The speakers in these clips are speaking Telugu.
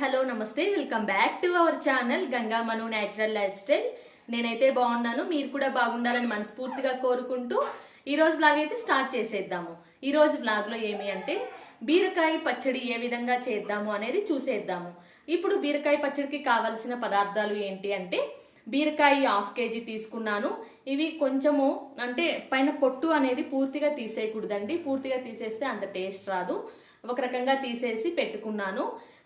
హలో నమస్తే welcome back to our channel Ganga Manu natural life style. నేనైతే బాగున్నాను, మీరు కూడా బాగుండాలని మనస్ఫూర్తిగా కోరుకుంటూ ఈరోజు బ్లాగ్ అయితే స్టార్ట్ చేసేద్దాము. ఈరోజు బ్లాగ్లో ఏమి అంటే బీరకాయ పచ్చడి ఏ విధంగా చేద్దాము అనేది చూసేద్దాము. ఇప్పుడు బీరకాయ పచ్చడికి కావలసిన పదార్థాలు ఏంటి అంటే బీరకాయ 1/2 kg తీసుకున్నాను. ఇవి కొంచెము అంటే పైన పొట్టు అనేది పూర్తిగా తీసేయకూడదండి, పూర్తిగా తీసేస్తే అంత టేస్ట్ రాదు. ఒక రకంగా తీసేసి పెట్టుకున్నాను.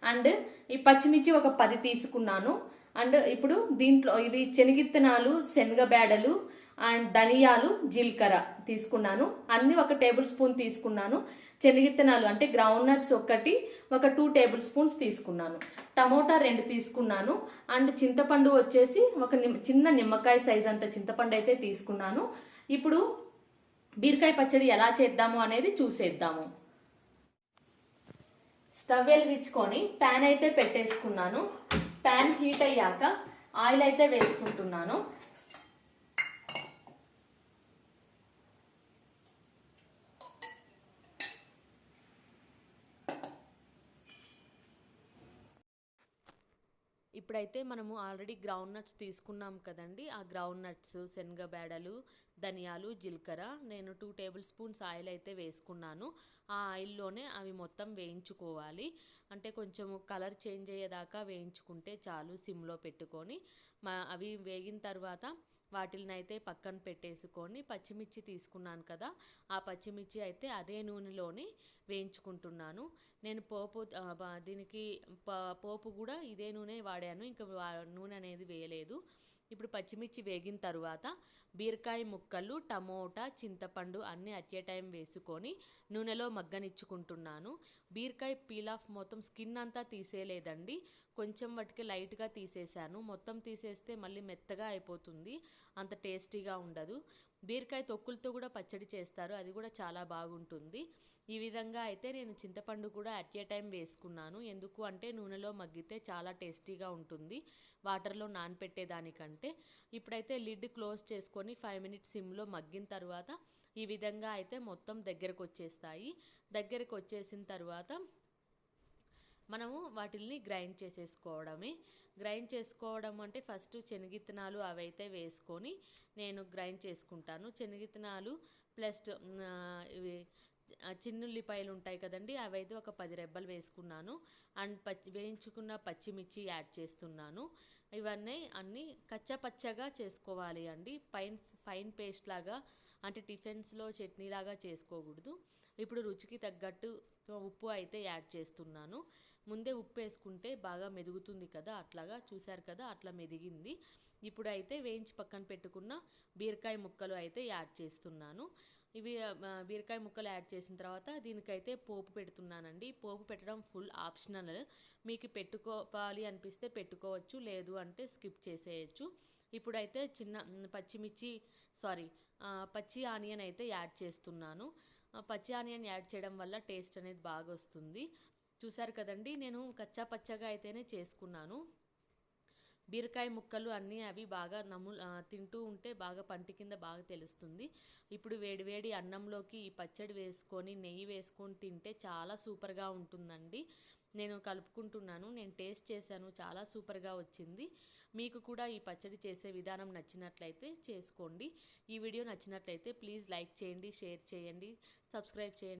అండ్ ఈ పచ్చిమిర్చి ఒక 10 తీసుకున్నాను. అండ్ ఇప్పుడు దీంట్లో ఇవి శనగిత్తనాలు, శనగబేడలు అండ్ ధనియాలు, జీలకర్ర తీసుకున్నాను. అన్ని 1 టేబుల్ స్పూన్ తీసుకున్నాను. శనగిత్తనాలు అంటే గ్రౌండ్ నట్స్ ఒక 2 టేబుల్ స్పూన్స్ తీసుకున్నాను. టమోటా 2 తీసుకున్నాను. అండ్ చింతపండు వచ్చేసి ఒక చిన్న నిమ్మకాయ సైజ్ అంత చింతపండు అయితే తీసుకున్నాను. ఇప్పుడు బీరకాయ పచ్చడి ఎలా చేద్దాము అనేది చూసేద్దాము. స్టవ్ వెలిగించుకొని ప్యాన్ అయితే పెట్టేసుకున్నాను. ప్యాన్ హీట్ అయ్యాక ఆయిల్ అయితే వేసుకుంటున్నాను. ఇప్పుడైతే మనము ఆల్రెడీ గ్రౌండ్ నట్స్ తీసుకున్నాం కదండి. ఆ గ్రౌండ్ నట్స్, శనగబేడలు, ధనియాలు, జీలకర్ర నేను 2 టేబుల్ స్పూన్స్ ఆయిల్ అయితే వేసుకున్నాను. ఆ ఆయిల్లోనే అవి మొత్తం వేయించుకోవాలి. అంటే కొంచెం కలర్ చేంజ్ అయ్యేదాకా వేయించుకుంటే చాలు. సిమ్లో పెట్టుకొని అవి వేగిన తర్వాత వాటిని అయితే పక్కన పెట్టేసుకొని పచ్చిమిర్చి తీసుకున్నాను కదా, ఆ పచ్చిమిర్చి అయితే అదే నూనెలోనే వేయించుకుంటున్నాను. నేను దీనికి పోపు కూడా ఇదే నూనె వాడాను, ఇంకా నూనె అనేది వేయలేదు. ఇప్పుడు పచ్చిమిర్చి వేగిన తర్వాత బీరకాయ ముక్కలు, టమోటా, చింతపండు అన్నీ అట్ ఏ టైం వేసుకొని నూనెలో మగ్గనిచ్చుకుంటున్నాను. బీరకాయ పీల్ ఆఫ్ మొత్తం స్కిన్ అంతా తీసేయలేదండి, కొంచెం వాటికి లైట్గా తీసేసాను. మొత్తం తీసేస్తే మళ్ళీ మెత్తగా అయిపోతుంది, అంత టేస్టీగా ఉండదు. బీరకాయ తొక్కులతో కూడా పచ్చడి చేస్తారు, అది కూడా చాలా బాగుంటుంది. ఈ విధంగా అయితే నేను చింతపండు కూడా అట్ ఏ టైం వేసుకున్నాను. ఎందుకు అంటే నూనెలో మగ్గితే చాలా టేస్టీగా ఉంటుంది వాటర్లో నానపెట్టేదానికంటే. ఇప్పుడైతే లిడ్ క్లోజ్ చేసుకొని 5 మినిట్స్ సిమ్లో మగ్గిన తర్వాత ఈ విధంగా అయితే మొత్తం దగ్గరకు వచ్చేస్తాయి. దగ్గరకు వచ్చేసిన తర్వాత మనము వాటిల్ని గ్రైండ్ చేసేసుకోవడమే. గ్రైండ్ చేసుకోవడం అంటే ఫస్ట్ శనగిత్తనాలు అవైతే వేసుకొని నేను గ్రైండ్ చేసుకుంటాను. శనగిత్తనాలు ప్లస్ ఇవి చిన్నుల్లిపాయలు ఉంటాయి కదండి, అవైతే ఒక 10 రెబ్బలు వేసుకున్నాను. అండ్ వేయించుకున్న పచ్చిమిర్చి యాడ్ చేస్తున్నాను. ఇవన్నీ అన్నీ కచ్చపచ్చగా చేసుకోవాలి అండి, ఫైన్ పేస్ట్ లాగా అంటే టిఫిన్స్లో చట్నీ లాగా చేసుకోకూడదు. ఇప్పుడు రుచికి తగ్గట్టు ఉప్పు అయితే యాడ్ చేస్తున్నాను. ముందే ఉప్పు వేసుకుంటే బాగా మెదుగుతుంది కదా, అట్లాగా చూసారు కదా, అట్లా మెదిగింది. ఇప్పుడు అయితే వేయించి పక్కన పెట్టుకున్న బీరకాయ ముక్కలు అయితే యాడ్ చేస్తున్నాను. ఇవి బీరకాయ ముక్కలు యాడ్ చేసిన తర్వాత దీనికైతే పోపు పెడుతున్నానండి. పోపు పెట్టడం ఫుల్ ఆప్షనల్, మీకు పెట్టుకోవాలి అనిపిస్తే పెట్టుకోవచ్చు, లేదు అంటే స్కిప్ చేసేయచ్చు. ఇప్పుడైతే పచ్చి ఆనియన్ అయితే యాడ్ చేస్తున్నాను. పచ్చి ఆనియన్ యాడ్ చేయడం వల్ల టేస్ట్ అనేది బాగా వస్తుంది. చూసారు కదండి, నేను కచ్చా పచ్చగా అయితేనే చేసుకున్నాను. బీరకాయ ముక్కలు అన్నీ అవి బాగా తింటూ ఉంటే బాగా పంటి కింద బాగా తెలుస్తుంది. ఇప్పుడు వేడివేడి అన్నంలోకి ఈ పచ్చడి వేసుకొని నెయ్యి వేసుకొని తింటే చాలా సూపర్గా ఉంటుందండి. నేను కలుపుకుంటున్నాను, నేను టేస్ట్ చేశాను, చాలా సూపర్గా వచ్చింది. మీకు కూడా ఈ పచ్చడి చేసే విధానం నచ్చినట్లయితే చేసుకోండి. ఈ వీడియో నచ్చినట్లయితే ప్లీజ్ లైక్ చేయండి, షేర్ చేయండి, సబ్స్క్రైబ్ చేయండి.